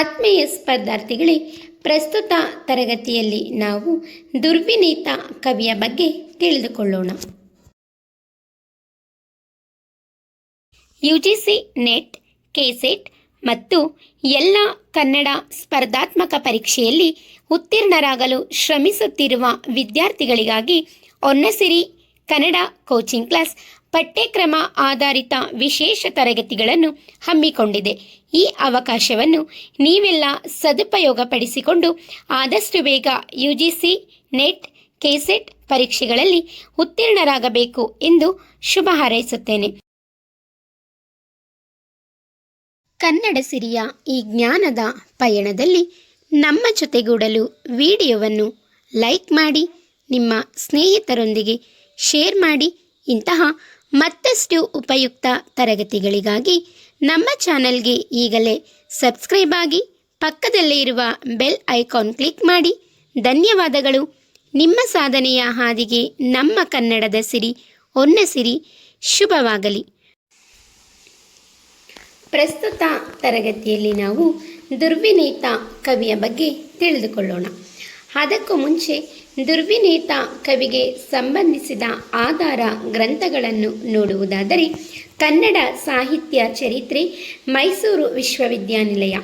ಆತ್ಮೀಯ ಸ್ಪರ್ಧಾರ್ಥಿಗಳೇ, ಪ್ರಸ್ತುತ ತರಗತಿಯಲ್ಲಿ ನಾವು ದುರ್ವಿನೀತ ಕವಿಯ ಬಗ್ಗೆ ತಿಳಿದುಕೊಳ್ಳೋಣ. ಯುಜಿಸಿ ನೆಟ್, ಕೆಸೆಟ್ ಮತ್ತು ಎಲ್ಲ ಕನ್ನಡ ಸ್ಪರ್ಧಾತ್ಮಕ ಪರೀಕ್ಷೆಯಲ್ಲಿ ಉತ್ತೀರ್ಣರಾಗಲು ಶ್ರಮಿಸುತ್ತಿರುವ ವಿದ್ಯಾರ್ಥಿಗಳಿಗಾಗಿ ಹೊನ್ನಸಿರಿ ಕನ್ನಡ ಕೋಚಿಂಗ್ ಕ್ಲಾಸ್ ಪಠ್ಯಕ್ರಮ ಆಧಾರಿತ ವಿಶೇಷ ತರಗತಿಗಳನ್ನು ಹಮ್ಮಿಕೊಂಡಿದೆ. ಈ ಅವಕಾಶವನ್ನು ನೀವೆಲ್ಲ ಸದುಪಯೋಗಪಡಿಸಿಕೊಂಡು ಆದಷ್ಟು ಬೇಗ ಯುಜಿಸಿ ನೆಟ್, ಕೆಸೆಟ್ ಪರೀಕ್ಷೆಗಳಲ್ಲಿ ಉತ್ತೀರ್ಣರಾಗಬೇಕು ಎಂದು ಶುಭ ಹಾರೈಸುತ್ತೇನೆ. ಕನ್ನಡ ಸಿರಿಯ ಈ ಜ್ಞಾನದ ಪಯಣದಲ್ಲಿ ನಮ್ಮ ಜೊತೆಗೂಡಲು ವಿಡಿಯೋವನ್ನು ಲೈಕ್ ಮಾಡಿ, ನಿಮ್ಮ ಸ್ನೇಹಿತರೊಂದಿಗೆ ಶೇರ್ ಮಾಡಿ. ಇಂತಹ ಮತ್ತಷ್ಟು ಉಪಯುಕ್ತ ತರಗತಿಗಳಿಗಾಗಿ ನಮ್ಮ ಚಾನಲ್ಗೆ ಈಗಲೇ ಸಬ್ಸ್ಕ್ರೈಬ್ ಆಗಿ, ಪಕ್ಕದಲ್ಲೇ ಇರುವ ಬೆಲ್ ಐಕಾನ್ ಕ್ಲಿಕ್ ಮಾಡಿ. ಧನ್ಯವಾದಗಳು. ನಿಮ್ಮ ಸಾಧನೆಯ ಹಾದಿಗೆ ನಮ್ಮ ಕನ್ನಡದ ಸಿರಿ ಹೊನ್ನಸಿರಿ ಶುಭವಾಗಲಿ. ಪ್ರಸ್ತುತ ತರಗತಿಯಲ್ಲಿ ನಾವು ದುರ್ವಿನೀತ ಕವಿಯ ಬಗ್ಗೆ ತಿಳಿದುಕೊಳ್ಳೋಣ. ಅದಕ್ಕೂ ಮುಂಚೆ ದುರ್ವಿನೀತ ಕವಿಗೆ ಸಂಬಂಧಿಸಿದ ಆಧಾರ ಗ್ರಂಥಗಳನ್ನು ನೋಡುವುದಾದರೆ ಕನ್ನಡ ಸಾಹಿತ್ಯ ಚರಿತ್ರೆ, ಮೈಸೂರು ವಿಶ್ವವಿದ್ಯಾನಿಲಯ,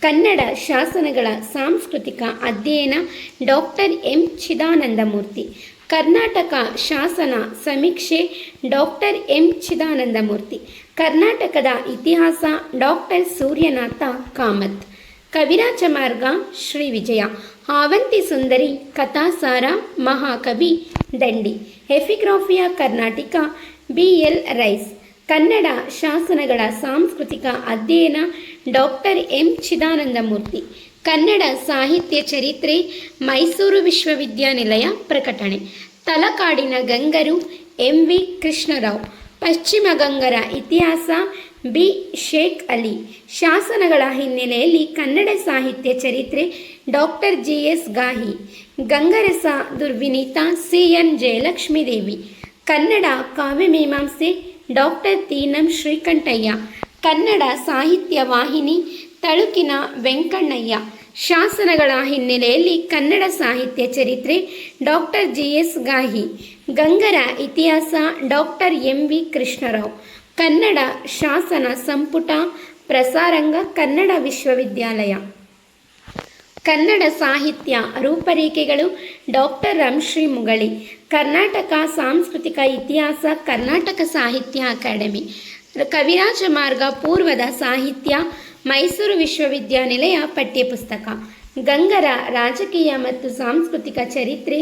ಕನ್ನಡ ಶಾಸನಗಳ ಸಾಂಸ್ಕೃತಿಕ ಅಧ್ಯಯನ, ಡಾಕ್ಟರ್ ಎಂ ಚಿದಾನಂದಮೂರ್ತಿ, ಕರ್ನಾಟಕ ಶಾಸನ ಸಮೀಕ್ಷೆ, ಡಾಕ್ಟರ್ ಎಂ ಚಿದಾನಂದಮೂರ್ತಿ, ಕರ್ನಾಟಕದ ಇತಿಹಾಸ, ಡಾಕ್ಟರ್ ಸೂರ್ಯನಾಥ ಕಾಮತ್, ಕವಿರಾಜ ಮಾರ್ಗ ಶ್ರೀ ವಿಜಯ, ಆವಂತಿ ಸುಂದರಿ ಕಥಾಸಾರ, ಮಹಾಕವಿ ದಂಡಿ, Epigraphia Karnataka BL rice, Kannada ಶಾಸನಗಳ ಸಾಂಸ್ಕೃತಿಕ ಅಧ್ಯಯನ, ಡಾಕ್ಟರ್ ಎಂ ಚಿದಾನಂದಮೂರ್ತಿ, ಕನ್ನಡ ಸಾಹಿತ್ಯ ಚರಿತ್ರೆ, ಮೈಸೂರು ವಿಶ್ವವಿದ್ಯಾನಿಲಯ ಪ್ರಕಟಣೆ, ತಲಕಾಡಿನ ಗಂಗರು MV ಕೃಷ್ಣರಾವ್, ಪಶ್ಚಿಮ ಗಂಗರ ಇತಿಹಾಸ B ಶೇಖ್ ಅಲಿ, ಶಾಸನಗಳ ಹಿನ್ನೆಲೆಯಲ್ಲಿ ಕನ್ನಡ ಸಾಹಿತ್ಯ ಚರಿತ್ರೆ, ಡಾಕ್ಟರ್ GS ಗಾಹಿ, ಗಂಗರಸ ದುರ್ವಿನೀತ CN ಜಯಲಕ್ಷ್ಮೀದೇವಿ, ಕನ್ನಡ ಕಾವ್ಯಮೀಮಾಂಸೆ, ಡಾಕ್ಟರ್ ತೀನಂ ಶ್ರೀಕಂಠಯ್ಯ, ಕನ್ನಡ ಸಾಹಿತ್ಯ ವಾಹಿನಿ, ತಳುಕಿನ ವೆಂಕಣ್ಣಯ್ಯ, ಶಾಸನಗಳ ಹಿನ್ನೆಲೆಯಲ್ಲಿ ಕನ್ನಡ ಸಾಹಿತ್ಯ ಚರಿತ್ರೆ, ಡಾಕ್ಟರ್ GS ಗಾಹಿ, ಗಂಗರ ಇತಿಹಾಸ, ಡಾಕ್ಟರ್ MV ಕೃಷ್ಣರಾವ್, ಕನ್ನಡ ಶಾಸನ ಸಂಪುಟ ಪ್ರಸಾರಂಗ ಕನ್ನಡ ವಿಶ್ವವಿದ್ಯಾಲಯ, ಕನ್ನಡ ಸಾಹಿತ್ಯ ರೂಪರೇಖೆಗಳು, ಡಾಕ್ಟರ್ ರಂಶ್ರೀ ಮುಗಳಿ, ಕರ್ನಾಟಕ ಸಾಂಸ್ಕೃತಿಕ ಇತಿಹಾಸ, ಕರ್ನಾಟಕ ಸಾಹಿತ್ಯ ಅಕಾಡೆಮಿ, ಕವಿರಾಜ ಮಾರ್ಗ ಪೂರ್ವದ ಸಾಹಿತ್ಯ, ಮೈಸೂರು ವಿಶ್ವವಿದ್ಯಾನಿಲಯ ಪಠ್ಯಪುಸ್ತಕ, ಗಂಗರ ರಾಜಕೀಯ ಮತ್ತು ಸಾಂಸ್ಕೃತಿಕ ಚರಿತ್ರೆ,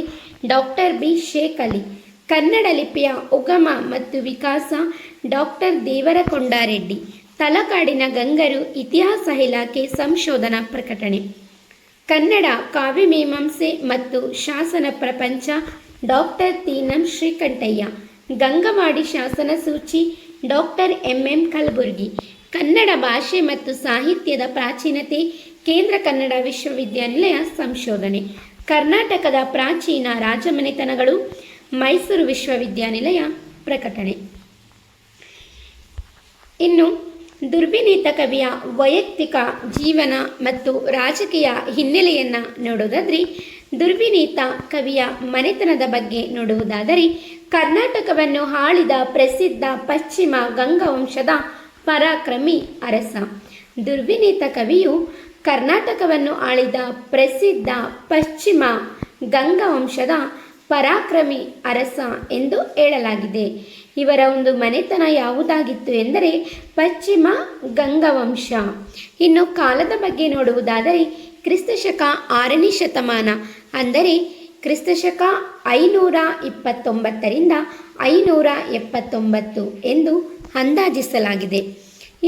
ಡಾಕ್ಟರ್ B ಶೇಖ್ ಅಲಿ, ಕನ್ನಡ ಲಿಪಿಯ ಉಗಮ ಮತ್ತು ವಿಕಾಸ, ಡಾಕ್ಟರ್ ದೇವರಕೊಂಡಾರೆಡ್ಡಿ, ತಲಕಾಡಿನ ಗಂಗರು ಇತಿಹಾಸ ಇಲಾಖೆ ಸಂಶೋಧನಾ ಪ್ರಕಟಣೆ, ಕನ್ನಡ ಕಾವ್ಯಮೀಮಾಂಸೆ ಮತ್ತು ಶಾಸನ ಪ್ರಪಂಚ, ಡಾಕ್ಟರ್ ತೀನಂ ಶ್ರೀಕಂಠಯ್ಯ, ಗಂಗವಾಡಿ ಶಾಸನ ಸೂಚಿ, ಡಾಕ್ಟರ್ MM ಕಲಬುರ್ಗಿ, ಕನ್ನಡ ಭಾಷೆ ಮತ್ತು ಸಾಹಿತ್ಯದ ಪ್ರಾಚೀನತೆ, ಕೇಂದ್ರ ಕನ್ನಡ ವಿಶ್ವವಿದ್ಯಾನಿಲಯ ಸಂಶೋಧನೆ, ಕರ್ನಾಟಕದ ಪ್ರಾಚೀನ ರಾಜಮನೆತನಗಳು, ಮೈಸೂರು ವಿಶ್ವವಿದ್ಯಾನಿಲಯ ಪ್ರಕಟಣೆ. ಇನ್ನು ದುರ್ವಿನೀತ ಕವಿಯ ವೈಯಕ್ತಿಕ ಜೀವನ ಮತ್ತು ರಾಜಕೀಯ ಹಿನ್ನೆಲೆಯನ್ನು ನೋಡೋದಾದರೆ, ದುರ್ವಿನೀತ ಕವಿಯ ಮನೆತನದ ಬಗ್ಗೆ ನೋಡುವುದಾದರೆ, ಕರ್ನಾಟಕವನ್ನು ಆಳಿದ ಪ್ರಸಿದ್ಧ ಪಶ್ಚಿಮ ಗಂಗವಂಶದ ಪರಾಕ್ರಮಿ ಅರಸ. ದುರ್ವಿನೀತ ಕವಿಯು ಕರ್ನಾಟಕವನ್ನು ಆಳಿದ ಪ್ರಸಿದ್ಧ ಪಶ್ಚಿಮ ಗಂಗವಂಶದ ಪರಾಕ್ರಮಿ ಅರಸ ಎಂದು ಹೇಳಲಾಗಿದೆ. ಇವರ ಒಂದು ಮನೆತನ ಯಾವುದಾಗಿತ್ತು ಎಂದರೆ ಪಶ್ಚಿಮ ಗಂಗವಂಶ. ಇನ್ನು ಕಾಲದ ಬಗ್ಗೆ ನೋಡುವುದಾದರೆ ಕ್ರಿಸ್ತಶಕ 6ನೇ ಶತಮಾನ, ಅಂದರೆ ಕ್ರಿಸ್ತಶಕ 529ರಿಂದ 579 ಎಂದು ಅಂದಾಜಿಸಲಾಗಿದೆ.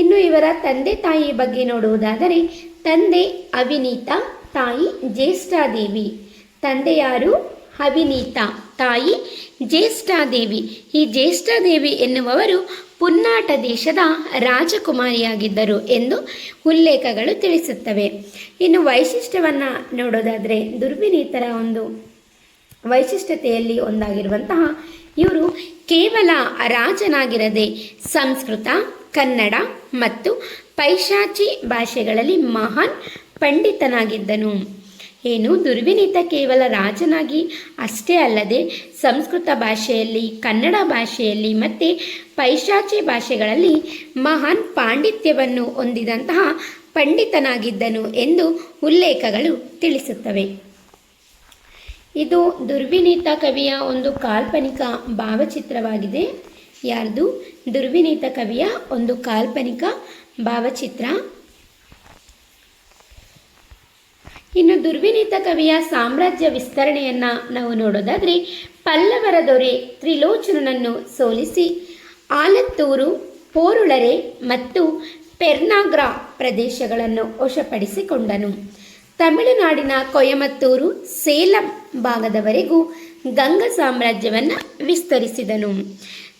ಇನ್ನು ಇವರ ತಂದೆ ತಾಯಿ ಬಗ್ಗೆ ನೋಡುವುದಾದರೆ ತಂದೆ ಅವಿನೀತ, ತಾಯಿ ಜ್ಯೇಷ್ಠಾದೇವಿ. ತಂದೆಯಾರು? ಅವಿನೀತ, ತಾಯಿ ಜ್ಯೇಷ್ಠಾದೇವಿ. ಈ ಜ್ಯೇಷ್ಠಾದೇವಿ ಎನ್ನುವವರು ಪುನ್ನಾಟ ದೇಶದ ರಾಜಕುಮಾರಿಯಾಗಿದ್ದರು ಎಂದು ಉಲ್ಲೇಖಗಳು ತಿಳಿಸುತ್ತವೆ. ಇನ್ನು ವೈಶಿಷ್ಟ್ಯವನ್ನು ನೋಡೋದಾದರೆ ದುರ್ವಿನೀತರ ಒಂದು ವೈಶಿಷ್ಟ್ಯತೆಯಲ್ಲಿ ಒಂದಾಗಿರುವಂತಹ ಇವರು ಕೇವಲ ರಾಜನಾಗಿರದೆ ಸಂಸ್ಕೃತ, ಕನ್ನಡ ಮತ್ತು ಪೈಶಾಚಿ ಭಾಷೆಗಳಲ್ಲಿ ಮಹಾನ್ ಪಂಡಿತನಾಗಿದ್ದನು. ದುರ್ವಿನೀತ ಕೇವಲ ರಾಜನಾಗಿ ಅಷ್ಟೇ ಅಲ್ಲದೆ ಸಂಸ್ಕೃತ ಭಾಷೆಯಲ್ಲಿ, ಕನ್ನಡ ಭಾಷೆಯಲ್ಲಿ ಮತ್ತು ಪೈಶಾಚಿ ಭಾಷೆಗಳಲ್ಲಿ ಮಹಾನ್ ಪಾಂಡಿತ್ಯವನ್ನು ಹೊಂದಿದಂತಹ ಪಂಡಿತನಾಗಿದ್ದನು ಎಂದು ಉಲ್ಲೇಖಗಳು ತಿಳಿಸುತ್ತವೆ. ಇದು ದುರ್ವಿನೀತ ಕವಿಯ ಒಂದು ಕಾಲ್ಪನಿಕ ಭಾವಚಿತ್ರವಾಗಿದೆ. ಯಾರ್ದು? ದುರ್ವಿನೀತ ಕವಿಯ ಒಂದು ಕಾಲ್ಪನಿಕ ಭಾವಚಿತ್ರ. ಇನ್ನು ದುರ್ವಿನೀತ ಕವಿಯ ಸಾಮ್ರಾಜ್ಯ ವಿಸ್ತರಣೆಯನ್ನು ನಾವು ನೋಡೋದಾದರೆ, ಪಲ್ಲವರ ದೊರೆ ತ್ರಿಲೋಚನನನ್ನು ಸೋಲಿಸಿ ಆಲತ್ತೂರು, ಪೋರುಳರೆ ಮತ್ತು ಪೆರ್ನಾಗ್ರ ಪ್ರದೇಶಗಳನ್ನು ವಶಪಡಿಸಿಕೊಂಡನು. ತಮಿಳುನಾಡಿನ ಕೊಯಮತ್ತೂರು, ಸೇಲಂ ಭಾಗದವರೆಗೂ ಗಂಗ ಸಾಮ್ರಾಜ್ಯವನ್ನು ವಿಸ್ತರಿಸಿದನು.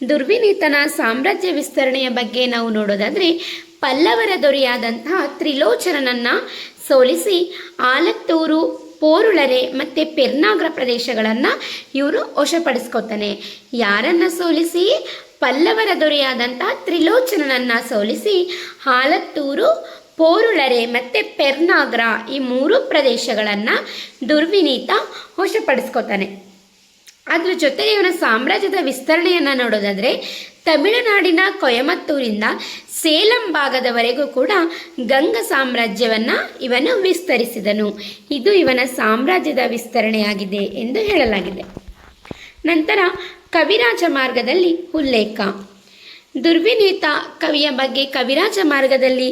ದುರ್ವಿನೀತನ ಸಾಮ್ರಾಜ್ಯ ವಿಸ್ತರಣೆಯ ಬಗ್ಗೆ ನಾವು ನೋಡೋದಾದರೆ, ಪಲ್ಲವರ ದೊರೆಯಾದಂತಹ ತ್ರಿಲೋಚನನನ್ನು ಸೋಲಿಸಿ ಆಲತ್ತೂರು, ಪೋರುಳರೆ ಮತ್ತು ಪೆರ್ನಾಗ್ರ ಪ್ರದೇಶಗಳನ್ನು ಇವರು ವಶಪಡಿಸ್ಕೊತಾನೆ. ಯಾರನ್ನು ಸೋಲಿಸಿ? ಪಲ್ಲವರ ದೊರೆಯಾದಂತಹ ತ್ರಿಲೋಚನನನ್ನು ಸೋಲಿಸಿ ಆಲತ್ತೂರು, ಪೋರುಳರೆ ಮತ್ತು ಪೆರ್ನಾಗ್ರ ಈ 3 ಪ್ರದೇಶಗಳನ್ನು ದುರ್ವಿನೀತ ವಶಪಡಿಸ್ಕೊತಾನೆ. ಅದ್ರ ಜೊತೆಗೆ ಇವನ ಸಾಮ್ರಾಜ್ಯದ ವಿಸ್ತರಣೆಯನ್ನು ನೋಡೋದಾದರೆ, ತಮಿಳುನಾಡಿನ ಕೊಯಮತ್ತೂರಿಂದ ಸೇಲಂ ಭಾಗದವರೆಗೂ ಕೂಡ ಗಂಗ ಸಾಮ್ರಾಜ್ಯವನ್ನು ಇವನು ವಿಸ್ತರಿಸಿದನು. ಇದು ಇವನ ಸಾಮ್ರಾಜ್ಯದ ವಿಸ್ತರಣೆಯಾಗಿದೆ ಎಂದು ಹೇಳಲಾಗಿದೆ. ನಂತರ ಕವಿರಾಜ ಮಾರ್ಗದಲ್ಲಿ ಉಲ್ಲೇಖ. ದುರ್ವಿನೀತ ಕವಿಯ ಬಗ್ಗೆ ಕವಿರಾಜ ಮಾರ್ಗದಲ್ಲಿ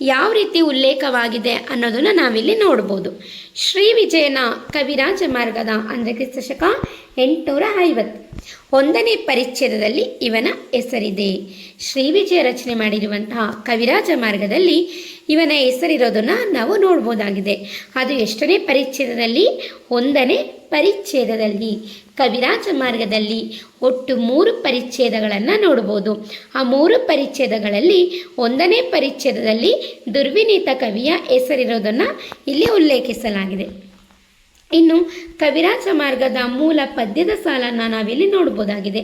ಯಾವ ರೀತಿ ಉಲ್ಲೇಖವಾಗಿದೆ ಅನ್ನೋದನ್ನು ನಾವಿಲ್ಲಿ ನೋಡ್ಬೋದು. ಶ್ರೀ ವಿಜಯನ ಕವಿರಾಜ ಮಾರ್ಗದ ಅಂದರೆ ಕ್ರಿಸ್ತಶಕ 850 1ನೇ ಪರಿಚ್ಛೇದದಲ್ಲಿ ಇವನ ಹೆಸರಿದೆ. ಶ್ರೀ ವಿಜಯ ರಚನೆ ಮಾಡಿರುವಂತಹ ಕವಿರಾಜ ಮಾರ್ಗದಲ್ಲಿ ಇವನ ಹೆಸರಿರೋದನ್ನು ನಾವು ನೋಡ್ಬೋದಾಗಿದೆ. ಅದು ಎಷ್ಟನೇ ಪರಿಚ್ಛೇದದಲ್ಲಿ? 1ನೇ ಪರಿಚ್ಛೇದದಲ್ಲಿ. ಕವಿರಾಜ ಮಾರ್ಗದಲ್ಲಿ ಒಟ್ಟು 3 ಪರಿಚ್ಛೇದಗಳನ್ನು ನೋಡ್ಬೋದು. ಆ 3 ಪರಿಚ್ಛೇದಗಳಲ್ಲಿ 1ನೇ ಪರಿಚ್ಛೇದದಲ್ಲಿ ದುರ್ವಿನೀತ ಕವಿಯ ಹೆಸರಿರೋದನ್ನು ಇಲ್ಲಿ ಉಲ್ಲೇಖಿಸಲಾಗಿದೆ. ಇನ್ನು ಕವಿರಾಜ ಮಾರ್ಗದ ಮೂಲ ಪದ್ಯದ ಸಾಲನ್ನು ನಾವಿಲ್ಲಿ ನೋಡ್ಬೋದಾಗಿದೆ.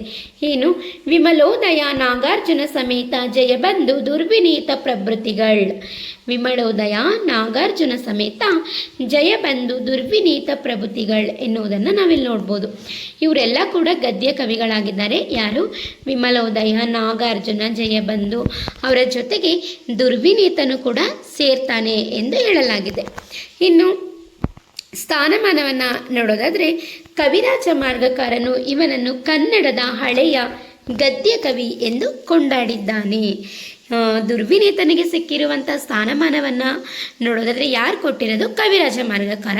ವಿಮಲೋದಯ ನಾಗಾರ್ಜುನ ಸಮೇತ ಜಯಬಂಧು ದುರ್ವಿನೀತ ಪ್ರಭೃತಿಗಳ್. ವಿಮಲೋದಯ ನಾಗಾರ್ಜುನ ಸಮೇತ ಜಯಬಂಧು ದುರ್ವಿನೀತ ಪ್ರಭೃತಿಗಳ್ ಎನ್ನುವುದನ್ನು ನಾವಿಲ್ಲಿ ನೋಡ್ಬೋದು. ಇವರೆಲ್ಲ ಕೂಡ ಗದ್ಯ ಕವಿಗಳಾಗಿದ್ದಾರೆ. ಯಾರು? ವಿಮಲೋದಯ, ನಾಗಾರ್ಜುನ, ಜಯಬಂಧು. ಅವರ ಜೊತೆಗೆ ದುರ್ವಿನೀತನು ಕೂಡ ಸೇರ್ತಾನೆ ಎಂದು ಹೇಳಲಾಗಿದೆ. ಇನ್ನು ಸ್ಥಾನಮಾನವನ್ನು ನೋಡೋದಾದರೆ, ಕವಿರಾಜ ಮಾರ್ಗಕಾರನು ಇವನನ್ನು ಕನ್ನಡದ ಹಳೆಯ ಗದ್ಯ ಕವಿ ಎಂದು ಕೊಂಡಾಡಿದ್ದಾನೆ. ದುರ್ವಿನೀತನಿಗೆ ಸಿಕ್ಕಿರುವಂಥ ಸ್ಥಾನಮಾನವನ್ನು ನೋಡೋದಾದರೆ ಯಾರು ಕೊಟ್ಟಿರೋದು? ಕವಿರಾಜ ಮಾರ್ಗಕಾರ.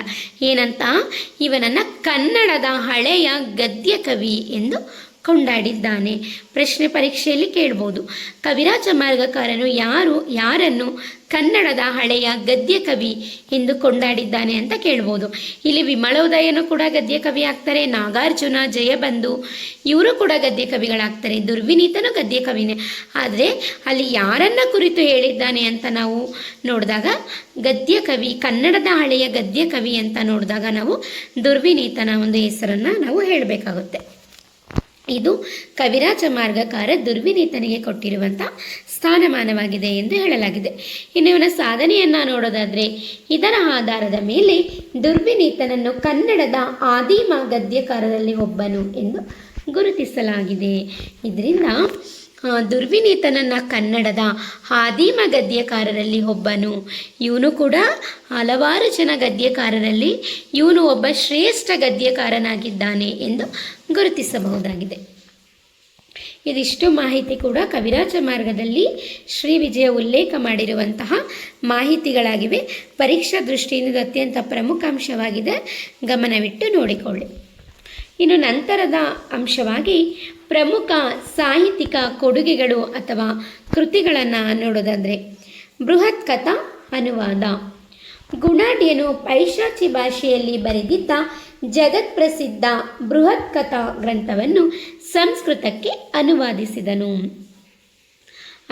ಏನಂತ? ಇವನನ್ನು ಕನ್ನಡದ ಹಳೆಯ ಗದ್ಯ ಕವಿ ಎಂದು ಕೊಂಡಾಡಿದ್ದಾನೆ. ಪ್ರಶ್ನೆ ಪರೀಕ್ಷೆಯಲ್ಲಿ ಕೇಳ್ಬೋದು. ಕವಿರಾಜ ಮಾರ್ಗಕಾರನು ಯಾರನ್ನು ಕನ್ನಡದ ಹಳೆಯ ಗದ್ಯ ಕವಿ ಎಂದು ಕೊಂಡಾಡಿದ್ದಾನೆ ಅಂತ ಕೇಳ್ಬೋದು. ಇಲ್ಲಿ ವಿಮಲೋದಯನು ಕೂಡ ಗದ್ಯ ಕವಿ ಆಗ್ತಾರೆ, ನಾಗಾರ್ಜುನ, ಜಯಬಂಧು ಇವರು ಕೂಡ ಗದ್ಯ ಕವಿಗಳಾಗ್ತಾರೆ, ದುರ್ವಿನೀತನು ಗದ್ಯ ಕವಿನೇ. ಆದರೆ ಅಲ್ಲಿ ಯಾರನ್ನ ಕುರಿತು ಹೇಳಿದ್ದಾನೆ ಅಂತ ನಾವು ನೋಡಿದಾಗ ಗದ್ಯ ಕವಿ, ಕನ್ನಡದ ಹಳೆಯ ಗದ್ಯ ಕವಿ ಅಂತ ನೋಡಿದಾಗ ನಾವು ದುರ್ವಿನೀತನ ಒಂದು ಹೆಸರನ್ನು ನಾವು ಹೇಳಬೇಕಾಗುತ್ತೆ. ಇದು ಕವಿರಾಜ ಮಾರ್ಗಕಾರ ದುರ್ವಿನೀತನಿಗೆ ಕೊಟ್ಟಿರುವಂಥ ಸ್ಥಾನಮಾನವಾಗಿದೆ ಎಂದು ಹೇಳಲಾಗಿದೆ. ಇನ್ನು ಇವನ ಸಾಧನೆಯನ್ನು ನೋಡೋದಾದರೆ, ಇದರ ಆಧಾರದ ಮೇಲೆ ದುರ್ವಿನೀತನನ್ನು ಕನ್ನಡದ ಆದಿಮ ಗದ್ಯಕಾರರಲ್ಲಿ ಒಬ್ಬನು ಎಂದು ಗುರುತಿಸಲಾಗಿದೆ. ಇದರಿಂದ ದುರ್ವಿನೀತನನ್ನು ಕನ್ನಡದ ಆದಿಮ ಗದ್ಯಕಾರರಲ್ಲಿ ಒಬ್ಬನು, ಇವನು ಕೂಡ ಹಲವಾರು ಜನ ಗದ್ಯಕಾರರಲ್ಲಿ ಇವನು ಒಬ್ಬ ಶ್ರೇಷ್ಠ ಗದ್ಯಕಾರನಾಗಿದ್ದಾನೆ ಎಂದು ಗುರುತಿಸಬಹುದಾಗಿದೆ. ಇದಿಷ್ಟು ಮಾಹಿತಿ ಕೂಡ ಕವಿರಾಜ ಮಾರ್ಗದಲ್ಲಿ ಶ್ರೀ ವಿಜಯ ಉಲ್ಲೇಖ ಮಾಡಿರುವಂತಹ ಮಾಹಿತಿಗಳಾಗಿವೆ. ಪರೀಕ್ಷಾ ದೃಷ್ಟಿಯಿಂದ ಅತ್ಯಂತ ಪ್ರಮುಖ ಅಂಶವಾಗಿದೆ, ಗಮನವಿಟ್ಟು ನೋಡಿಕೊಳ್ಳಿ. ಇನ್ನು ನಂತರದ ಅಂಶವಾಗಿ ಪ್ರಮುಖ ಸಾಹಿತ್ಯಿಕ ಕೊಡುಗೆಗಳು ಅಥವಾ ಕೃತಿಗಳನ್ನು ನೋಡೋದಾದರೆ, ಬೃಹತ್ ಕಥಾ ಅನುವಾದ. ಗುಣಾಢ್ಯನು ಪೈಶಾಚಿ ಭಾಷೆಯಲ್ಲಿ ಬರೆದಿದ್ದ ಜಗತ್ಪ್ರಸಿದ್ಧ ಬೃಹತ್ ಕಥಾ ಗ್ರಂಥವನ್ನು ಸಂಸ್ಕೃತಕ್ಕೆ ಅನುವಾದಿಸಿದನು.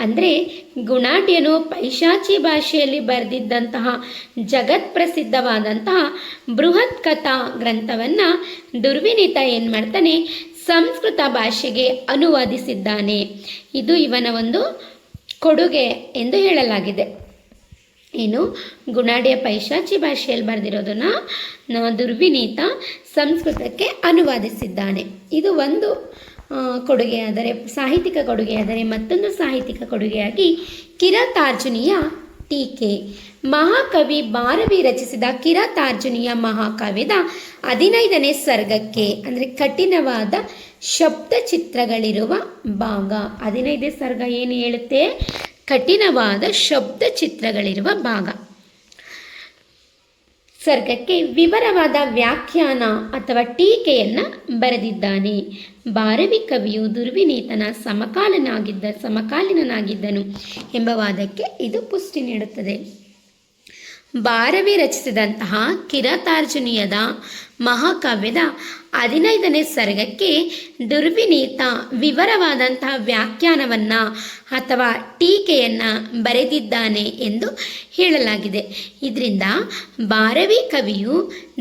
ಅಂದರೆ ಗುಣಾಢ್ಯನು ಪೈಶಾಚಿ ಭಾಷೆಯಲ್ಲಿ ಬರೆದಿದ್ದಂತಹ ಜಗತ್ಪ್ರಸಿದ್ಧವಾದಂತಹ ಬೃಹತ್ ಕಥಾ ಗ್ರಂಥವನ್ನು ದುರ್ವಿನೀತ ಏನು ಮಾಡ್ತಾನೆ? ಸಂಸ್ಕೃತ ಭಾಷೆಗೆ ಅನುವಾದಿಸಿದ್ದಾನೆ. ಇದು ಇವನ ಒಂದು ಕೊಡುಗೆ ಎಂದು ಹೇಳಲಾಗಿದೆ. ಏನು ಗುಣಾಢ್ಯ ಪೈಶಾಚಿ ಭಾಷೆಯಲ್ಲಿ ಬರೆದಿರೋದನ್ನು ದುರ್ವಿನೀತ ಸಂಸ್ಕೃತಕ್ಕೆ ಅನುವಾದಿಸಿದ್ದಾನೆ. ಇದು ಒಂದು ಕೊಡುಗೆಯಾದರೆ, ಸಾಹಿತ್ಯಿಕ ಕೊಡುಗೆಯಾದರೆ, ಮತ್ತೊಂದು ಸಾಹಿತ್ಯಿಕ ಕೊಡುಗೆಯಾಗಿ ಕಿರಾತಾರ್ಜುನಿಯ ಟೀಕೆ. ಮಹಾಕವಿ ಭಾರವಿ ರಚಿಸಿದ ಕಿರಾತಾರ್ಜುನಿಯ ಮಹಾಕಾವ್ಯದ 15ನೇ ಸರ್ಗಕ್ಕೆ ಅಂದರೆ ಕಠಿಣವಾದ ಶಬ್ದ ಚಿತ್ರಗಳಿರುವ ಭಾಗ. 15ನೇ ಸರ್ಗ ಏನು ಹೇಳುತ್ತೆ? ಕಠಿಣವಾದ ಶಬ್ದ ಚಿತ್ರಗಳಿರುವ ಭಾಗ. ಸರ್ಗಕ್ಕೆ ವಿವರವಾದ ವ್ಯಾಖ್ಯಾನ ಅಥವಾ ಟೀಕೆಯನ್ನು ಬರೆದಿದ್ದಾನೆ. ಭಾರವಿ ಕವಿಯು ದುರ್ವಿನೀತನ ಸಮಕಾಲೀನನಾಗಿದ್ದನು ಎಂಬ ವಾದಕ್ಕೆ ಇದು ಪುಷ್ಟಿ ನೀಡುತ್ತದೆ. ಭಾರವಿ ರಚಿಸಿದಂತಹ ಕಿರಾತಾರ್ಜುನೀಯದ ಮಹಾಕಾವ್ಯದ 15ನೇ ಸರ್ಗಕ್ಕೆ ದುರ್ವಿನೀತ ವಿವರವಾದಂತಹ ವ್ಯಾಖ್ಯಾನವನ್ನು ಅಥವಾ ಟೀಕೆಯನ್ನು ಬರೆದಿದ್ದಾನೆ ಎಂದು ಹೇಳಲಾಗಿದೆ. ಇದರಿಂದ ಭಾರವಿ ಕವಿಯು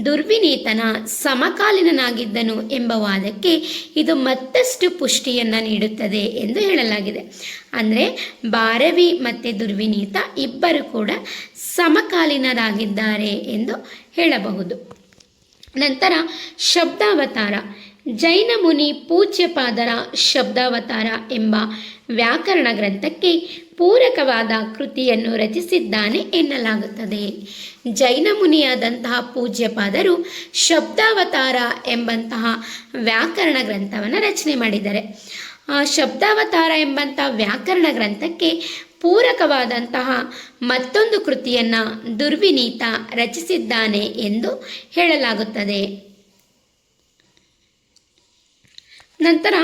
ದುರ್ವಿನೀತನ ಸಮಕಾಲೀನನಾಗಿದ್ದನು ಎಂಬ ವಾದಕ್ಕೆ ಇದು ಮತ್ತಷ್ಟು ಪುಷ್ಟಿಯನ್ನು ನೀಡುತ್ತದೆ ಎಂದು ಹೇಳಲಾಗಿದೆ. ಅಂದರೆ ಭಾರವಿ ಮತ್ತು ದುರ್ವಿನೀತ ಇಬ್ಬರು ಕೂಡ ಸಮಕಾಲೀನರಾಗಿದ್ದಾರೆ ಎಂದು ಹೇಳಬಹುದು. ನಂತರ ಶಬ್ದಾವತಾರ. ಜೈನ ಮುನಿ ಪೂಜ್ಯಪಾದರ ಶಬ್ದಾವತಾರ ಎಂಬ ವ್ಯಾಕರಣ ಗ್ರಂಥಕ್ಕೆ ಪೂರಕವಾದ ಕೃತಿಯನ್ನು ರಚಿಸಿದ್ದಾನೆ ಎನ್ನಲಾಗುತ್ತದೆ. ಜೈನ ಮುನಿಯಾದಂತಹ ಪೂಜ್ಯಪಾದರು ಶಬ್ದಾವತಾರ ಎಂಬಂತಹ ವ್ಯಾಕರಣ ಗ್ರಂಥವನ್ನು ರಚನೆ ಮಾಡಿದ್ದಾರೆ. ಶಬ್ದಾವತಾರ ಎಂಬಂತಹ ವ್ಯಾಕರಣ ಗ್ರಂಥಕ್ಕೆ ಪೂರಕವಾದಂತಹ ಮತ್ತೊಂದು ಕೃತಿಯನ್ನು ದುರ್ವಿನೀತ ರಚಿಸಿದ್ದಾನೆ ಎಂದು ಹೇಳಲಾಗುತ್ತದೆ. ನಂತರ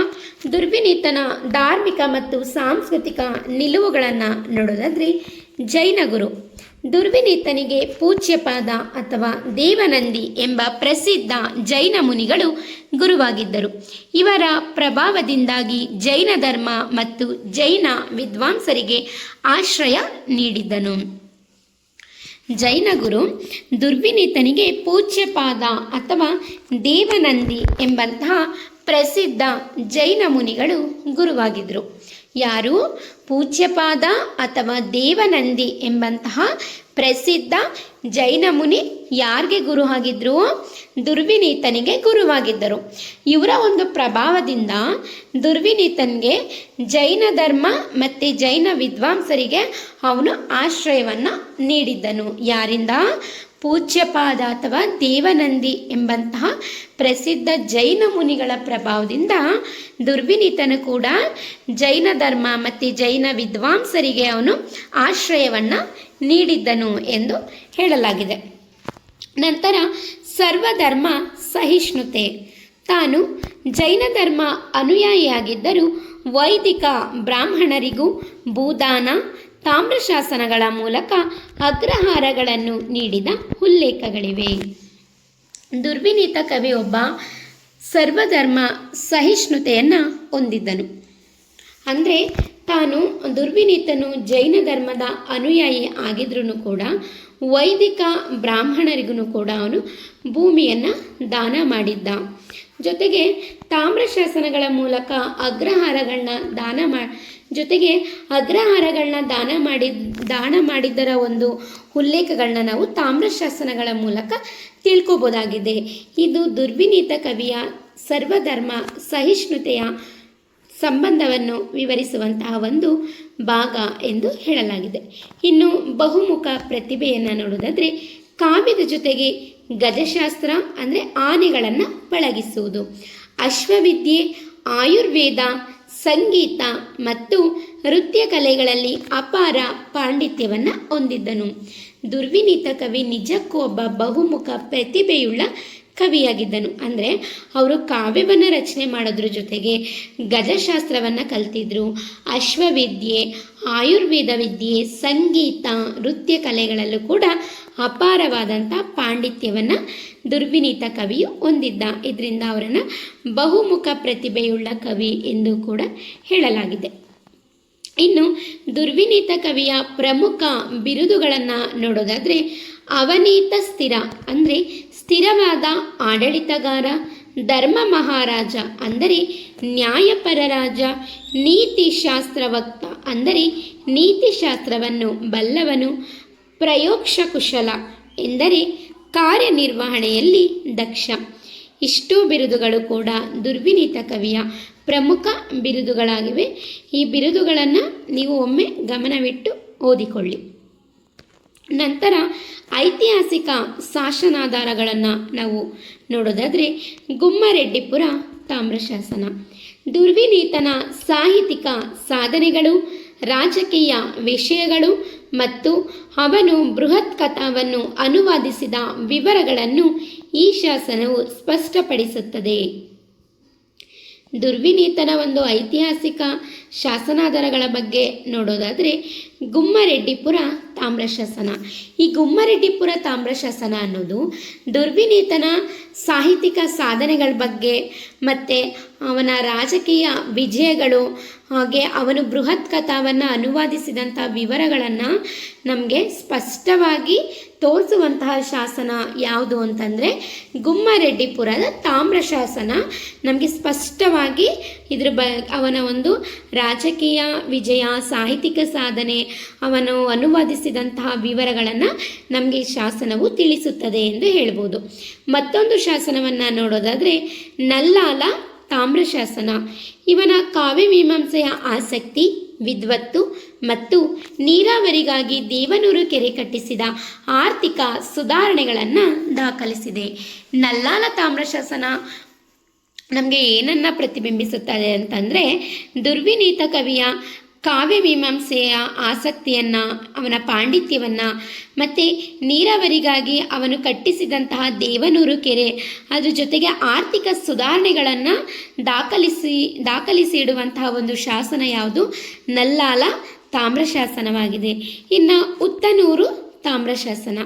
ದುರ್ವಿನೀತನ ಧಾರ್ಮಿಕ ಮತ್ತು ಸಾಂಸ್ಕೃತಿಕ ನಿಲುವುಗಳನ್ನು ನೋಡೋದಾದರೆ, ಜೈನ ಗುರು. ದುರ್ವಿನೀತನಿಗೆ ಪೂಜ್ಯಪಾದ ಅಥವಾ ದೇವನಂದಿ ಎಂಬ ಪ್ರಸಿದ್ಧ ಜೈನ ಮುನಿಗಳು ಗುರುವಾಗಿದ್ದರು. ಇವರ ಪ್ರಭಾವದಿಂದಾಗಿ ಜೈನ ಧರ್ಮ ಮತ್ತು ಜೈನ ವಿದ್ವಾಂಸರಿಗೆ ಆಶ್ರಯ ನೀಡಿದ್ದನು. ಜೈನ ಗುರು ದುರ್ವಿನೀತನಿಗೆ ಪೂಜ್ಯಪಾದ ಅಥವಾ ದೇವನಂದಿ ಎಂಬಂತಹ ಪ್ರಸಿದ್ಧ ಜೈನ ಮುನಿಗಳು ಗುರುವಾಗಿದ್ದರು. ಯಾರು? ಪೂಜ್ಯಪಾದ ಅಥವಾ ದೇವನಂದಿ ಎಂಬಂತಹ ಪ್ರಸಿದ್ಧ ಜೈನ ಮುನಿ ಯಾರಿಗೆ ಗುರು ಆಗಿದ್ರು? ದುರ್ವಿನೀತನಿಗೆ ಗುರುವಾಗಿದ್ದರು. ಇವರ ಒಂದು ಪ್ರಭಾವದಿಂದ ದುರ್ವಿನೀತನಿಗೆ ಜೈನ ಧರ್ಮ ಮತ್ತು ಜೈನ ವಿದ್ವಾಂಸರಿಗೆ ಅವನು ಆಶ್ರಯವನ್ನು ನೀಡಿದ್ದನು. ಯಾರಿಂದ? ಪೂಜ್ಯಪಾದ ಅಥವಾ ದೇವನಂದಿ ಎಂಬಂತಹ ಪ್ರಸಿದ್ಧ ಜೈನ ಮುನಿಗಳ ಪ್ರಭಾವದಿಂದ ದುರ್ವಿನೀತನು ಕೂಡ ಜೈನ ಧರ್ಮ ಮತ್ತು ಜೈನ ವಿದ್ವಾಂಸರಿಗೆ ಅವನು ಆಶ್ರಯವನ್ನು ನೀಡಿದ್ದನು ಎಂದು ಹೇಳಲಾಗಿದೆ. ನಂತರ ಸರ್ವಧರ್ಮ ಸಹಿಷ್ಣುತೆ. ತಾನು ಜೈನ ಧರ್ಮ ಅನುಯಾಯಿಯಾಗಿದ್ದರೂ ವೈದಿಕ ಬ್ರಾಹ್ಮಣರಿಗೂ ಭೂದಾನ, ತಾಮ್ರಶಾಸನಗಳ ಮೂಲಕ ಅಗ್ರಹಾರಗಳನ್ನು ನೀಡಿದ ಉಲ್ಲೇಖಗಳಿವೆ. ದುರ್ವಿನೀತ ಕವಿ ಒಬ್ಬ ಸರ್ವಧರ್ಮ ಸಹಿಷ್ಣುತೆಯನ್ನು ಹೊಂದಿದ್ದನು. ಅಂದರೆ ದುರ್ವಿನೀತನು ಜೈನ ಧರ್ಮದ ಅನುಯಾಯಿ ಆಗಿದ್ರೂ ಕೂಡ ವೈದಿಕ ಬ್ರಾಹ್ಮಣರಿಗೂ ಕೂಡ ಅವನು ಭೂಮಿಯನ್ನು ದಾನ ಮಾಡಿದ್ದ. ಜೊತೆಗೆ ತಾಮ್ರಶಾಸನಗಳ ಮೂಲಕ ಅಗ್ರಹಾರಗಳನ್ನ ದಾನ ಮಾಡಿದ್ದರ ಒಂದು ಉಲ್ಲೇಖಗಳನ್ನ ನಾವು ತಾಮ್ರಶಾಸನಗಳ ಮೂಲಕ ತಿಳ್ಕೊಬೋದಾಗಿದೆ. ಇದು ದುರ್ವಿನೀತ ಕವಿಯ ಸರ್ವಧರ್ಮ ಸಹಿಷ್ಣುತೆಯ ಸಂಬಂಧವನ್ನು ವಿವರಿಸುವಂತಹ ಒಂದು ಭಾಗ ಎಂದು ಹೇಳಲಾಗಿದೆ. ಇನ್ನು ಬಹುಮುಖ ಪ್ರತಿಭೆಯನ್ನು ನೋಡೋದಾದರೆ, ಕಾವ್ಯದ ಜೊತೆಗೆ ಗಜಶಾಸ್ತ್ರ ಅಂದರೆ ಆನೆಗಳನ್ನು ಪಳಗಿಸುವುದು, ಅಶ್ವವಿದ್ಯೆ, ಆಯುರ್ವೇದ, ಸಂಗೀತ ಮತ್ತು ನೃತ್ಯ ಕಲೆಗಳಲ್ಲಿ ಅಪಾರ ಪಾಂಡಿತ್ಯವನ್ನು ಹೊಂದಿದ್ದನು. ದುರ್ವಿನೀತ ಕವಿ ನಿಜಕ್ಕೂ ಒಬ್ಬ ಬಹುಮುಖ ಪ್ರತಿಭೆಯುಳ್ಳ ಕವಿಯಾಗಿದ್ದನು. ಅಂದರೆ ಅವರು ಕಾವ್ಯವನ್ನು ರಚನೆ ಮಾಡೋದ್ರ ಜೊತೆಗೆ ಗಜಶಾಸ್ತ್ರವನ್ನು ಕಲ್ತಿದ್ರು, ಅಶ್ವವಿದ್ಯೆ, ಆಯುರ್ವೇದ ವಿದ್ಯೆ, ಸಂಗೀತ, ನೃತ್ಯ ಕಲೆಗಳಲ್ಲೂ ಕೂಡ ಅಪಾರವಾದಂಥ ಪಾಂಡಿತ್ಯವನ್ನು ದುರ್ವಿನೀತ ಕವಿಯು ಹೊಂದಿದ್ದ. ಇದರಿಂದ ಅವರನ್ನು ಬಹುಮುಖ ಪ್ರತಿಭೆಯುಳ್ಳ ಕವಿ ಎಂದು ಕೂಡ ಹೇಳಲಾಗಿದೆ. ಇನ್ನು ದುರ್ವಿನೀತ ಕವಿಯ ಪ್ರಮುಖ ಬಿರುದುಗಳನ್ನು ನೋಡೋದಾದರೆ, ಅವನೀತ ಸ್ಥಿರ ಅಂದರೆ ಸ್ಥಿರವಾದ ಆಡಳಿತಗಾರ, ಧರ್ಮ ಮಹಾರಾಜ ಅಂದರೆ ನ್ಯಾಯಪರ ರಾಜ, ನೀತಿಶಾಸ್ತ್ರವಕ್ತ ಅಂದರೆ ನೀತಿಶಾಸ್ತ್ರವನ್ನು ಬಲ್ಲವನು, ಪ್ರಯೋಕ್ಷ ಕುಶಲ ಎಂದರೆ ಕಾರ್ಯನಿರ್ವಹಣೆಯಲ್ಲಿ ದಕ್ಷ. ಇಷ್ಟೂ ಬಿರುದುಗಳು ಕೂಡ ದುರ್ವಿನೀತ ಕವಿಯ ಪ್ರಮುಖ ಬಿರುದುಗಳಾಗಿವೆ. ಈ ಬಿರುದುಗಳನ್ನು ನೀವು ಒಮ್ಮೆ ಗಮನವಿಟ್ಟು ಓದಿಕೊಳ್ಳಿ. ನಂತರ ಐತಿಹಾಸಿಕ ಶಾಸನಾಧಾರಗಳನ್ನು ನಾವು ನೋಡೋದಾದರೆ ಗುಮ್ಮರೆಡ್ಡಿಪುರ ತಾಮ್ರಶಾಸನ. ದುರ್ವಿನೀತನ ಸಾಹಿತ್ಯಿಕ ಸಾಧನೆಗಳು, ರಾಜಕೀಯ ವಿಷಯಗಳು ಮತ್ತು ಅವನು ಬೃಹತ್ ಕಥಾವನ್ನು ಅನುವಾದಿಸಿದ ವಿವರಗಳನ್ನು ಈ ಶಾಸನವು ಸ್ಪಷ್ಟಪಡಿಸುತ್ತದೆ. ದುರ್ವಿನೀತನ ಒಂದು ಐತಿಹಾಸಿಕ ಶಾಸನಾಧಾರಗಳ ಬಗ್ಗೆ ನೋಡೋದಾದರೆ ಗುಮ್ಮರೆಡ್ಡಿಪುರ ತಾಮ್ರಶಾಸನ. ಈ ಗುಮ್ಮರೆಡ್ಡಿಪುರ ತಾಮ್ರಶಾಸನ ಅನ್ನೋದು ದುರ್ವಿನೀತನ ಸಾಹಿತ್ಯಿಕ ಸಾಧನೆಗಳ ಬಗ್ಗೆ ಮತ್ತು ಅವನ ರಾಜಕೀಯ ವಿಜಯಗಳು, ಹಾಗೆ ಅವನು ಬೃಹತ್ ಕಥಾವನ್ನು ಅನುವಾದಿಸಿದಂಥ ವಿವರಗಳನ್ನು ನಮಗೆ ಸ್ಪಷ್ಟವಾಗಿ ತೋರಿಸುವಂತಹ ಶಾಸನ ಯಾವುದು ಅಂತಂದರೆ ಗುಮ್ಮರೆಡ್ಡಿಪುರದ ತಾಮ್ರಶಾಸನ. ನಮಗೆ ಸ್ಪಷ್ಟವಾಗಿ ಅವನ ಒಂದು ರಾಜಕೀಯ ವಿಜಯ, ಸಾಹಿತ್ಯಿಕ ಸಾಧನೆ, ಅವನು ಅನುವಾದಿಸಿದಂತಹ ವಿವರಗಳನ್ನು ನಮಗೆ ಈ ಶಾಸನವು ತಿಳಿಸುತ್ತದೆ ಎಂದು ಹೇಳ್ಬೋದು. ಮತ್ತೊಂದು ಶಾಸನವನ್ನು ನೋಡೋದಾದರೆ ನಲ್ಲಾಲ ತಾಮ್ರಶಾಸನ. ಇವನ ಕಾವ್ಯಮೀಮಾಂಸೆಯ ಆಸಕ್ತಿ, ವಿದ್ವತ್ತು ಮತ್ತು ನೀರಾವರಿಗಾಗಿ ದೇವನೂರು ಕೆರೆ ಕಟ್ಟಿಸಿದ ಆರ್ಥಿಕ ಸುಧಾರಣೆಗಳನ್ನು ದಾಖಲಿಸಿದೆ. ನಲ್ಲಾಲ ತಾಮ್ರಶಾಸನ ನಮಗೆ ಏನನ್ನು ಪ್ರತಿಬಿಂಬಿಸುತ್ತದೆ ಅಂತಂದರೆ ದುರ್ವಿನೀತ ಕವಿಯ ಕಾವ್ಯಮೀಮಾಂಸೆಯ ಆಸಕ್ತಿಯನ್ನು, ಅವನ ಪಾಂಡಿತ್ಯವನ್ನು ಮತ್ತು ನೀರಾವರಿಗಾಗಿ ಅವನು ಕಟ್ಟಿಸಿದಂತಹ ದೇವನೂರು ಕೆರೆ, ಅದ್ರ ಜೊತೆಗೆ ಆರ್ಥಿಕ ಸುಧಾರಣೆಗಳನ್ನು ದಾಖಲಿಸಿ ಇಡುವಂತಹ ಒಂದು ಶಾಸನ ಯಾವುದು? ನಲ್ಲಾಲ ತಾಮ್ರಶಾಸನವಾಗಿದೆ. ಇನ್ನು ಉತ್ತನೂರು ತಾಮ್ರಶಾಸನ.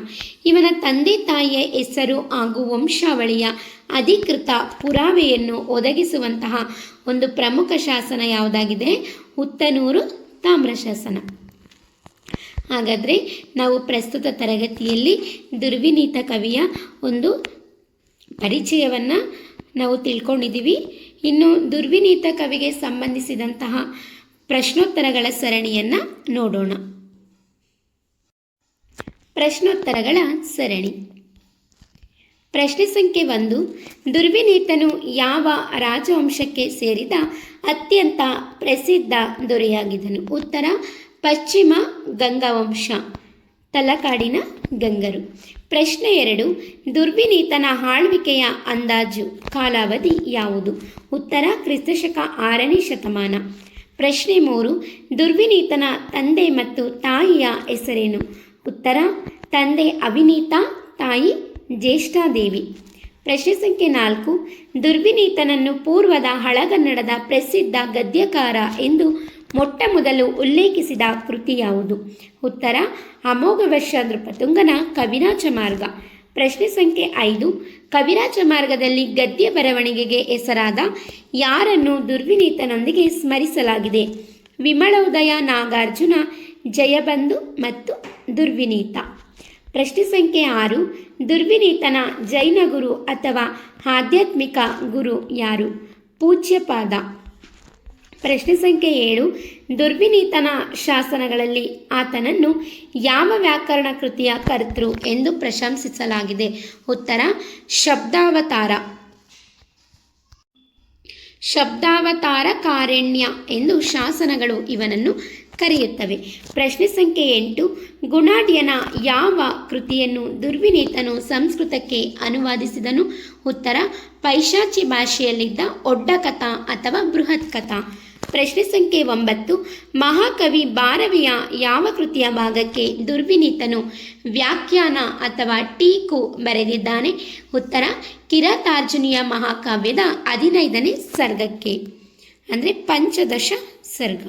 ಇವನ ತಂದೆ ತಾಯಿಯ ಹೆಸರು ಹಾಗೂ ವಂಶಾವಳಿಯ ಅಧಿಕೃತ ಪುರಾವೆಯನ್ನು ಒದಗಿಸುವಂತಹ ಒಂದು ಪ್ರಮುಖ ಶಾಸನ ಯಾವುದಾಗಿದೆ? ಉತ್ತನೂರು ತಾಮ್ರಶಾಸನ. ಹಾಗಾದರೆ ನಾವು ಪ್ರಸ್ತುತ ತರಗತಿಯಲ್ಲಿ ದುರ್ವಿನೀತ ಕವಿಯ ಒಂದು ಪರಿಚಯವನ್ನು ನಾವು ತಿಳ್ಕೊಂಡಿದ್ದೀವಿ. ಇನ್ನು ದುರ್ವಿನೀತ ಕವಿಗೆ ಸಂಬಂಧಿಸಿದಂತಹ ಪ್ರಶ್ನೋತ್ತರಗಳ ಸರಣಿಯನ್ನು ನೋಡೋಣ. ಪ್ರಶ್ನೋತ್ತರಗಳ ಸರಣಿ. ಪ್ರಶ್ನೆ ಸಂಖ್ಯೆ 1. ದುರ್ವಿನೀತನು ಯಾವ ರಾಜವಂಶಕ್ಕೆ ಸೇರಿದ ಅತ್ಯಂತ ಪ್ರಸಿದ್ಧ ದೊರೆಯಾಗಿದ್ದನು? ಉತ್ತರ ಪಶ್ಚಿಮ ಗಂಗವಂಶ, ತಲಕಾಡಿನ ಗಂಗರು. ಪ್ರಶ್ನೆ 2. ದುರ್ವಿನೀತನ ಆಳ್ವಿಕೆಯ ಅಂದಾಜು ಕಾಲಾವಧಿ ಯಾವುದು? ಉತ್ತರ ಕ್ರಿಸ್ತಶಕ 6ನೇ ಶತಮಾನ. ಪ್ರಶ್ನೆ 3. ದುರ್ವಿನೀತನ ತಂದೆ ಮತ್ತು ತಾಯಿಯ ಹೆಸರೇನು? ಉತ್ತರ ತಂದೆ ಅವಿನೀತ, ತಾಯಿ ಜ್ಯೇಷ್ಠಾದೇವಿ. ಪ್ರಶ್ನೆ ಸಂಖ್ಯೆ 4. ದುರ್ವಿನೀತನನ್ನು ಪೂರ್ವದ ಹಳಗನ್ನಡದ ಪ್ರಸಿದ್ಧ ಗದ್ಯಕಾರ ಎಂದು ಮೊಟ್ಟ ಮೊದಲು ಉಲ್ಲೇಖಿಸಿದ ಕೃತಿ ಯಾವುದು? ಉತ್ತರ ಅಮೋಘವರ್ಷ ನೃಪತುಂಗನ ಕವಿರಾಜ ಮಾರ್ಗ. ಪ್ರಶ್ನೆ ಸಂಖ್ಯೆ 5. ಕವಿರಾಜ ಮಾರ್ಗದಲ್ಲಿ ಗದ್ಯ ಬರವಣಿಗೆಗೆ ಹೆಸರಾದ ಯಾರನ್ನು ದುರ್ವಿನೀತನೊಂದಿಗೆ ಸ್ಮರಿಸಲಾಗಿದೆ? ವಿಮಲೋದಯ, ನಾಗಾರ್ಜುನ, ಜಯಬಂಧು ಮತ್ತು ದುರ್ವಿನೀತ. ಪ್ರಶ್ನೆ ಸಂಖ್ಯೆ 6. ದುರ್ವಿನೀತನ ಜೈನ ಗುರು ಅಥವಾ ಆಧ್ಯಾತ್ಮಿಕ ಗುರು ಯಾರು? ಪೂಜ್ಯಪಾದ. ಪ್ರಶ್ನೆ ಸಂಖ್ಯೆ 7. ದುರ್ವಿನೀತನ ಶಾಸನಗಳಲ್ಲಿ ಆತನನ್ನು ಯಾವ ವ್ಯಾಕರಣ ಕೃತಿಯ ಕರ್ತೃ ಎಂದು ಪ್ರಶಂಸಿಸಲಾಗಿದೆ? ಉತ್ತರ ಶಬ್ದಾವತಾರ. ಶಬ್ದಾವತಾರಕಾರಣ್ಯ ಎಂದು ಶಾಸನಗಳು ಇವನನ್ನು ಕರೆಯುತ್ತವೆ. ಪ್ರಶ್ನೆ ಸಂಖ್ಯೆ 8. ಗುಣಾಢ್ಯನ ಯಾವ ಕೃತಿಯನ್ನು ದುರ್ವಿನೀತನು ಸಂಸ್ಕೃತಕ್ಕೆ ಅನುವಾದಿಸಿದನು? ಉತ್ತರ ಪೈಶಾಚಿ ಭಾಷೆಯಲ್ಲಿದ್ದ ಒಡ್ಡಕಥಾ ಅಥವಾ ಬೃಹತ್ ಕಥಾ. ಪ್ರಶ್ನೆ ಸಂಖ್ಯೆ 9. ಮಹಾಕವಿ ಭಾರವಿಯ ಯಾವ ಕೃತಿಯ ಭಾಗಕ್ಕೆ ದುರ್ವಿನೀತನು ವ್ಯಾಖ್ಯಾನ ಅಥವಾ ಟೀಕು ಬರೆದಿದ್ದಾನೆ? ಉತ್ತರ ಕಿರಾತಾರ್ಜುನಿಯ ಮಹಾಕಾವ್ಯದ 15ನೇ ಸರ್ಗಕ್ಕೆ, ಅಂದರೆ ಪಂಚದಶ ಸರ್ಗ.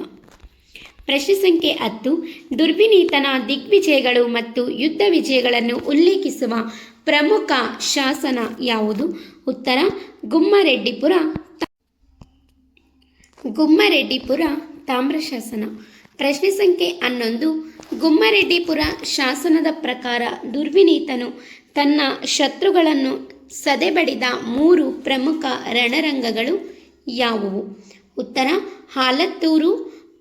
ಪ್ರಶ್ನೆ ಸಂಖ್ಯೆ 10. ದುರ್ವಿನೀತನ ದಿಗ್ವಿಜಯಗಳು ಮತ್ತು ಯುದ್ಧ ವಿಜಯಗಳನ್ನು ಉಲ್ಲೇಖಿಸುವ ಪ್ರಮುಖ ಶಾಸನ ಯಾವುದು? ಉತ್ತರ ಗುಮ್ಮರೆಡ್ಡಿಪುರ ತಾಮ್ರಶಾಸನ. ಪ್ರಶ್ನೆ ಸಂಖ್ಯೆ 11. ಗುಮ್ಮರೆಡ್ಡಿಪುರ ಶಾಸನದ ಪ್ರಕಾರ ದುರ್ವಿನೀತನು ತನ್ನ ಶತ್ರುಗಳನ್ನು ಸದೆಬಡಿದ 3 ಪ್ರಮುಖ ರಣರಂಗಗಳು ಯಾವುವು? ಉತ್ತರ ಹಾಲತ್ತೂರು,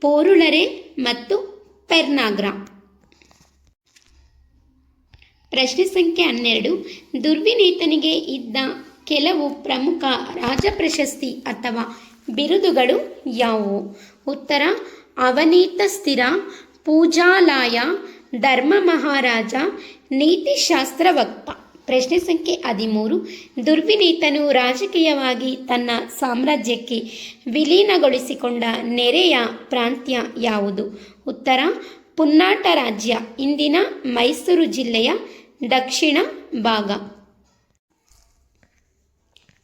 ಪೋರುಳರೆ ಮತ್ತು ಪೆರ್ನಾಗ್ರ. ಪ್ರಶ್ನೆ ಸಂಖ್ಯೆ 12. ದುರ್ವಿನೀತನಿಗೆ ಇದ್ದ ಕೆಲವು ಪ್ರಮುಖ ರಾಜ ಪ್ರಶಸ್ತಿ ಅಥವಾ ಬಿರುದುಗಳು ಯಾವುವು? ಉತ್ತರ: ಅವನೀತ ಸ್ಥಿರ, ಪೂಜಾಲಾಯ, ಧರ್ಮ ಮಹಾರಾಜ, ನೀತಿಶಾಸ್ತ್ರ ವಕ್ತ. ಪ್ರಶ್ನೆ ಸಂಖ್ಯೆ 13. ದುರ್ವಿನೀತನು ರಾಜಕೀಯವಾಗಿ ತನ್ನ ಸಾಮ್ರಾಜ್ಯಕ್ಕೆ ವಿಲೀನಗೊಳಿಸಿಕೊಂಡ ನೆರೆಯ ಪ್ರಾಂತ್ಯ ಯಾವುದು? ಉತ್ತರ: ಪುನ್ನಾಟ ರಾಜ್ಯ, ಇಂದಿನ ಮೈಸೂರು ಜಿಲ್ಲೆಯ ದಕ್ಷಿಣ ಭಾಗ.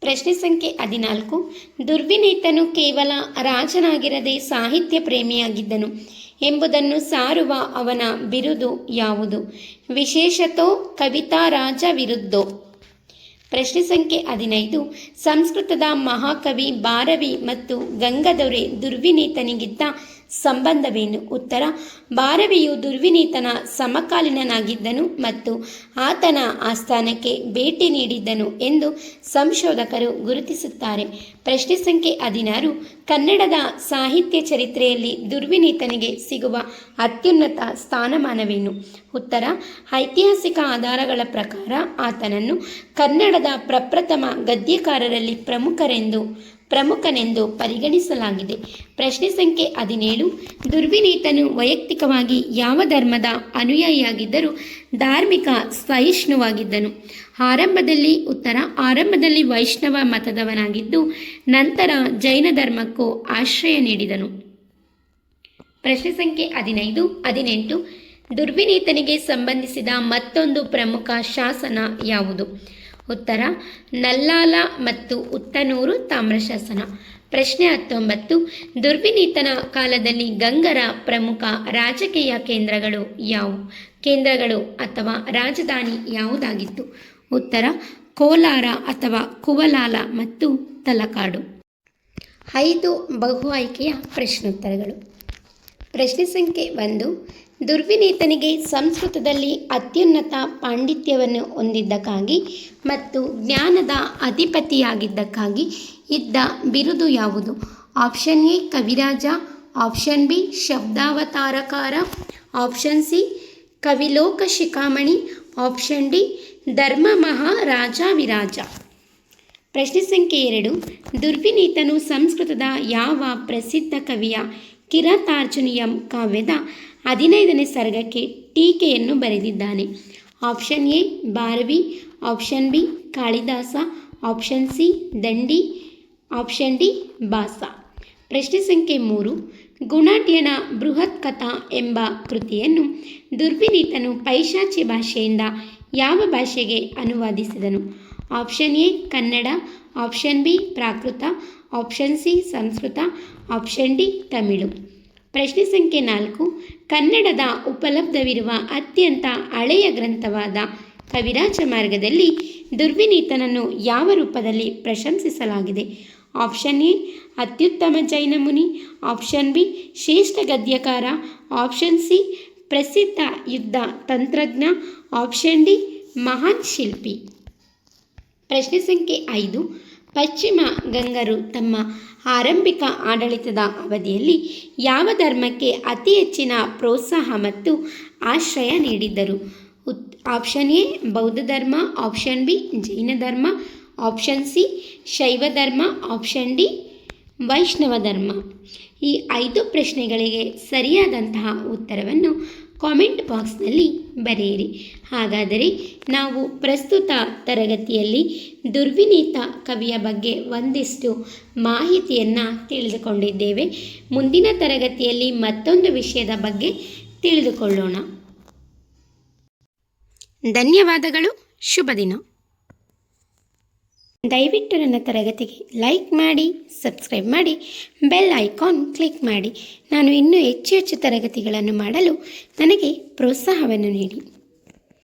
ಪ್ರಶ್ನೆ ಸಂಖ್ಯೆ 14. ದುರ್ವಿನೀತನು ಕೇವಲ ರಾಜನಾಗಿರದೆ ಸಾಹಿತ್ಯ ಪ್ರೇಮಿಯಾಗಿದ್ದನು ಎಂಬುದನ್ನು ಸಾರುವ ಅವನ ಬಿರುದು ಯಾವುದು? ವಿಶೇಷತೋ ಕವಿತಾ ರಾಜ ವಿರುದ್ಧೋ. ಪ್ರಶ್ನೆ ಸಂಖ್ಯೆ 15. ಸಂಸ್ಕೃತದ ಮಹಾಕವಿ ಭಾರವಿ ಮತ್ತು ಗಂಗದೊರೆ ದುರ್ವಿನೀತನಿಗಿದ್ದ ಸಂಬಂಧವೇನು? ಉತ್ತರ: ಭಾರವಿಯು ದುರ್ವಿನೀತನ ಸಮಕಾಲೀನನಾಗಿದ್ದನು ಮತ್ತು ಆತನ ಆಸ್ಥಾನಕ್ಕೆ ಭೇಟಿ ನೀಡಿದ್ದನು ಎಂದು ಸಂಶೋಧಕರು ಗುರುತಿಸುತ್ತಾರೆ. ಪ್ರಶ್ನೆ ಸಂಖ್ಯೆ 16. ಕನ್ನಡದ ಸಾಹಿತ್ಯ ಚರಿತ್ರೆಯಲ್ಲಿ ದುರ್ವಿನೀತನಿಗೆ ಸಿಗುವ ಅತ್ಯುನ್ನತ ಸ್ಥಾನಮಾನವೇನು? ಉತ್ತರ: ಐತಿಹಾಸಿಕ ಆಧಾರಗಳ ಪ್ರಕಾರ ಆತನನ್ನು ಕನ್ನಡದ ಪ್ರಪ್ರಥಮ ಗದ್ಯಕಾರರಲ್ಲಿ ಪ್ರಮುಖನೆಂದು ಪರಿಗಣಿಸಲಾಗಿದೆ. ಪ್ರಶ್ನೆ ಸಂಖ್ಯೆ 17. ದುರ್ವಿನೀತನು ವೈಯಕ್ತಿಕವಾಗಿ ಯಾವ ಧರ್ಮದ ಅನುಯಾಯಿಯಾಗಿದ್ದರೂ ಧಾರ್ಮಿಕ ಸಹಿಷ್ಣುವಾಗಿದ್ದನು? ಆರಂಭದಲ್ಲಿ ವೈಷ್ಣವ ಮತದವನಾಗಿದ್ದು ನಂತರ ಜೈನ ಧರ್ಮಕ್ಕೂ ಆಶ್ರಯ ನೀಡಿದನು. ಪ್ರಶ್ನೆ ಸಂಖ್ಯೆ 18. ದುರ್ವಿನೀತನಿಗೆ ಸಂಬಂಧಿಸಿದ ಮತ್ತೊಂದು ಪ್ರಮುಖ ಶಾಸನ ಯಾವುದು? ಉತ್ತರ: ನಲ್ಲಾಲ ಮತ್ತು ಉತ್ತನೂರು ತಾಮ್ರಶಾಸನ. ಪ್ರಶ್ನೆ 19. ದುರ್ವಿನೀತನ ಕಾಲದಲ್ಲಿ ಗಂಗರ ಪ್ರಮುಖ ರಾಜಕೀಯ ಕೇಂದ್ರಗಳು ಅಥವಾ ರಾಜಧಾನಿ ಯಾವುದಾಗಿತ್ತು? ಉತ್ತರ: ಕೋಲಾರ ಅಥವಾ ಕುವಲಾಲ ಮತ್ತು ತಲಕಾಡು. 5 ಬಹು ಆಯ್ಕೆಯ ಪ್ರಶ್ನೋತ್ತರಗಳು. ಪ್ರಶ್ನೆ ಸಂಖ್ಯೆ 1. ದುರ್ವಿನೀತನಿಗೆ ಸಂಸ್ಕೃತದಲ್ಲಿ ಅತ್ಯುನ್ನತ ಪಾಂಡಿತ್ಯವನ್ನು ಹೊಂದಿದ್ದಕ್ಕಾಗಿ ಮತ್ತು ಜ್ಞಾನದ ಅಧಿಪತಿಯಾಗಿದ್ದಕ್ಕಾಗಿ ಇದ್ದ ಬಿರುದು ಯಾವುದು? ಆಪ್ಷನ್ ಎ ಕವಿರಾಜ, ಆಪ್ಷನ್ ಬಿ ಶಬ್ದಾವತಾರಕಾರ, ಆಪ್ಷನ್ ಸಿ ಕವಿಲೋಕ ಶಿಖಾಮಣಿ, ಆಪ್ಷನ್ ಡಿ ಧರ್ಮ ಮಹಾರಾಜಾವಿರಾಜ. ಪ್ರಶ್ನೆ ಸಂಖ್ಯೆ 2. ದುರ್ವಿನೀತನು ಸಂಸ್ಕೃತದ ಯಾವ ಪ್ರಸಿದ್ಧ ಕವಿಯ ಕಿರಾತಾರ್ಜುನೀಯಂ ಕಾವ್ಯದ 15ನೇ ಸರ್ಗಕ್ಕೆ ಟೀಕೆಯನ್ನು ಬರೆದಿದ್ದಾನೆ? Option A Bharavi, option B Kalidasa, option C Dandi, option D Bhasa. ಪ್ರಶ್ನೆ ಸಂಖ್ಯೆ 3. ಗುಣಾಢ್ಯನ ಬೃಹತ್ ಕಥಾ ಎಂಬ ಕೃತಿಯನ್ನು ದುರ್ವಿನೀತನು ಪೈಶಾಚಿ ಭಾಷೆಯಿಂದ ಯಾವ ಭಾಷೆಗೆ ಅನುವಾದಿಸಿದನು? Option A Kannada, option B Prakrit, option C Sanskrit, option D Tamil. ಪ್ರಶ್ನೆ ಸಂಖ್ಯೆ 4. ಕನ್ನಡದ ಉಪಲಬ್ಧವಿರುವ ಅತ್ಯಂತ ಹಳೆಯ ಗ್ರಂಥವಾದ ಕವಿರಾಜ ಮಾರ್ಗದಲ್ಲಿ ದುರ್ವಿನೀತನನ್ನು ಯಾವ ರೂಪದಲ್ಲಿ ಪ್ರಶಂಸಿಸಲಾಗಿದೆ? ಆಪ್ಷನ್ ಎ ಅತ್ಯುತ್ತಮ ಜೈನ ಮುನಿ, ಆಪ್ಷನ್ ಬಿ ಶ್ರೇಷ್ಠ ಗದ್ಯಕಾರ, ಆಪ್ಷನ್ ಸಿ ಪ್ರಸಿದ್ಧ ಯುದ್ಧ ತಂತ್ರಜ್ಞ, ಆಪ್ಷನ್ ಡಿ ಮಹಾನ್ ಶಿಲ್ಪಿ. ಪ್ರಶ್ನೆ ಸಂಖ್ಯೆ 5. ಪಶ್ಚಿಮ ಗಂಗರು ತಮ್ಮ ಆರಂಭಿಕ ಆಡಳಿತದ ಅವಧಿಯಲ್ಲಿ ಯಾವ ಧರ್ಮಕ್ಕೆ ಅತಿ ಹೆಚ್ಚಿನ ಪ್ರೋತ್ಸಾಹ ಮತ್ತು ಆಶ್ರಯ ನೀಡಿದ್ದರು? ಆಪ್ಷನ್ ಎ ಬೌದ್ಧ ಧರ್ಮ, ಆಪ್ಷನ್ ಬಿ ಜೈನ ಧರ್ಮ, ಆಪ್ಷನ್ ಸಿ ಶೈವ ಧರ್ಮ, ಆಪ್ಷನ್ ಡಿ ವೈಷ್ಣವ ಧರ್ಮ. ಈ 5 ಪ್ರಶ್ನೆಗಳಿಗೆ ಸರಿಯಾದಂತಹ ಉತ್ತರವನ್ನು ಕಾಮೆಂಟ್ ಬಾಕ್ಸ್ನಲ್ಲಿ ಬರೆಯಿರಿ. ಹಾಗಾದರೆ ನಾವು ಪ್ರಸ್ತುತ ತರಗತಿಯಲ್ಲಿ ದುರ್ವಿನೀತ ಕವಿಯ ಬಗ್ಗೆ ಒಂದಿಷ್ಟು ಮಾಹಿತಿಯನ್ನು ತಿಳಿದುಕೊಂಡಿದ್ದೇವೆ. ಮುಂದಿನ ತರಗತಿಯಲ್ಲಿ ಮತ್ತೊಂದು ವಿಷಯದ ಬಗ್ಗೆ ತಿಳಿದುಕೊಳ್ಳೋಣ. ಧನ್ಯವಾದಗಳು. ಶುಭ ದಿನ. ದಯವಿಟ್ಟು ನನ್ನ ತರಗತಿಗೆ ಲೈಕ್ ಮಾಡಿ, ಸಬ್ಸ್ಕ್ರೈಬ್ ಮಾಡಿ, ಬೆಲ್ ಐಕಾನ್ ಕ್ಲಿಕ್ ಮಾಡಿ. ನಾನು ಇನ್ನೂ ಹೆಚ್ಚು ತರಗತಿಗಳನ್ನು ಮಾಡಲು ನನಗೆ ಪ್ರೋತ್ಸಾಹವನ್ನು ನೀಡಿ.